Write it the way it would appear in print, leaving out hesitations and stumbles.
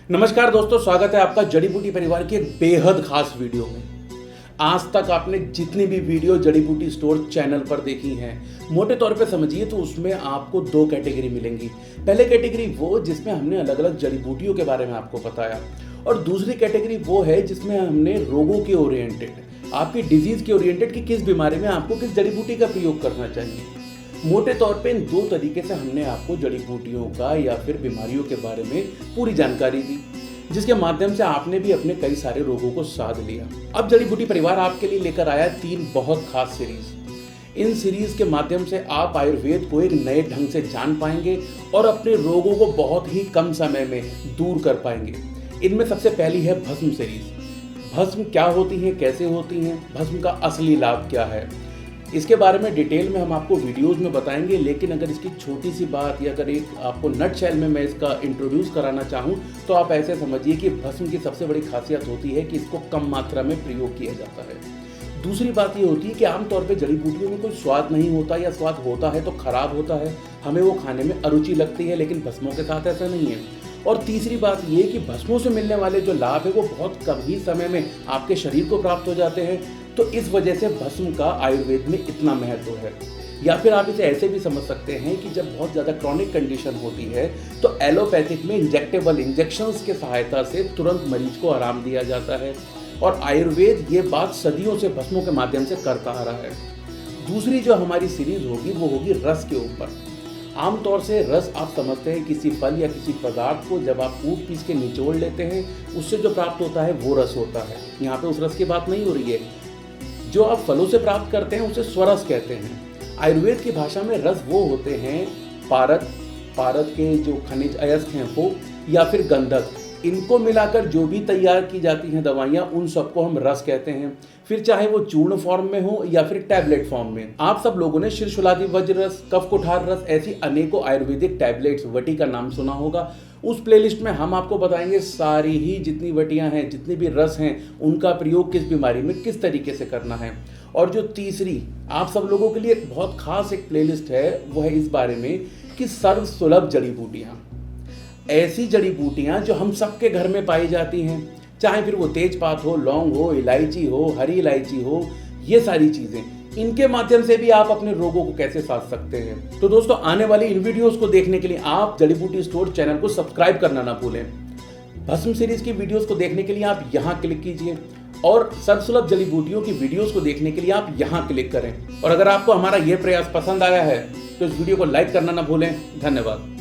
नमस्कार दोस्तों, स्वागत है आपका जड़ी बूटी परिवार की एक बेहद खास वीडियो में। आज तक आपने जितनी भी वीडियो जड़ी बूटी स्टोर चैनल पर देखी हैं, मोटे तौर पे समझिए तो उसमें आपको दो कैटेगरी मिलेंगी। पहले कैटेगरी वो जिसमें हमने अलग अलग जड़ी बूटियों के बारे में आपको बताया, और दूसरी कैटेगरी वो है जिसमें हमने रोगों के ओरिएंटेड, आपकी डिजीज़ के ओरिएंटेड कि किस बीमारी में आपको किस जड़ी बूटी का प्रयोग करना चाहिए। मोटे तौर पे इन दो तरीके से हमने आपको जड़ी बूटियों का या फिर बीमारियों के बारे में पूरी जानकारी दी, जिसके माध्यम से आपने भी अपने कई सारे रोगों को साध लिया। अब जड़ी बूटी परिवार आपके लिए लेकर आया 3 बहुत खास सीरीज। इन सीरीज के माध्यम से आप आयुर्वेद को एक नए ढंग से जान पाएंगे और अपने रोगों को बहुत ही कम समय में दूर कर पाएंगे। इनमें सबसे पहली है भस्म सीरीज। भस्म क्या होती हैं, कैसे होती हैं, भस्म का असली लाभ क्या है, इसके बारे में डिटेल में हम आपको वीडियोस में बताएंगे। लेकिन अगर इसकी छोटी सी बात या अगर एक आपको नट शेल में मैं इसका इंट्रोड्यूस कराना चाहूँ तो आप ऐसे समझिए कि भस्म की सबसे बड़ी खासियत होती है कि इसको कम मात्रा में प्रयोग किया जाता है। दूसरी बात ये होती है कि आमतौर पे जड़ी बूटियों में कोई स्वाद नहीं होता, या स्वाद होता है तो खराब होता है, हमें वो खाने में अरुचि लगती है, लेकिन भस्मों के साथ ऐसा नहीं है। और तीसरी बात ये कि भस्मों से मिलने वाले जो लाभ है वो बहुत कम ही समय में आपके शरीर को प्राप्त हो जाते हैं। तो इस वजह से भस्म का आयुर्वेद में इतना महत्व है। या फिर आप इसे ऐसे भी समझ सकते हैं कि जब बहुत ज़्यादा क्रॉनिक कंडीशन होती है तो एलोपैथिक में इंजेक्टेबल इंजेक्शंस के सहायता से तुरंत मरीज को आराम दिया जाता है, और आयुर्वेद ये बात सदियों से भस्मों के माध्यम से करता आ रहा है। दूसरी जो हमारी सीरीज होगी वो होगी रस के ऊपर। आमतौर से रस आप समझते हैं किसी फल या किसी पदार्थ को जब आप कूट पीस के निचोड़ लेते हैं उससे जो प्राप्त होता है वो रस होता है। यहाँ पे उस रस की बात नहीं हो रही है। जो आप फलों से प्राप्त करते हैं उसे स्वरस कहते हैं। आयुर्वेद की भाषा में रस वो होते हैं पारद के जो खनिज अयस्क हैं वो, या फिर गंधक, इनको मिलाकर जो भी तैयार की जाती हैं दवाइयाँ उन सबको हम रस कहते हैं। फिर चाहे वो चूर्ण फॉर्म में हो या फिर टैबलेट फॉर्म में। आप सब लोगों ने शिरशुलादि वज्र रस, कफ कुठार रस, ऐसी अनेकों आयुर्वेदिक टैबलेट्स वटी का नाम सुना होगा। उस प्लेलिस्ट में हम आपको बताएंगे सारी ही जितनी वटियां हैं, जितने भी रस हैं, उनका प्रयोग किस बीमारी में किस तरीके से करना है। और जो तीसरी आप सब लोगों के लिए बहुत खास एक प्लेलिस्ट है वो है इस बारे में कि सर्व सुलभ जड़ी बूटियाँ, ऐसी जड़ी बूटियाँ जो हम सबके घर में पाई जाती हैं, चाहे फिर वो तेजपात हो, लौंग हो, इलायची हो, हरी इलायची हो, ये सारी चीज़ें, इनके माध्यम से भी आप अपने रोगों को कैसे साध सकते हैं। तो दोस्तों, आने वाली इन वीडियोस को देखने के लिए आप जड़ी बूटी स्टोर चैनल को सब्सक्राइब करना ना भूलें। भस्म सीरीज की वीडियोस को देखने के लिए आप यहाँ क्लिक कीजिए, और सर्वसुलभ जड़ी बूटियों की वीडियोस को देखने के लिए आप यहाँ क्लिक करें। और अगर आपको हमारा ये प्रयास पसंद आया है तो इस वीडियो को लाइक करना ना भूलें। धन्यवाद।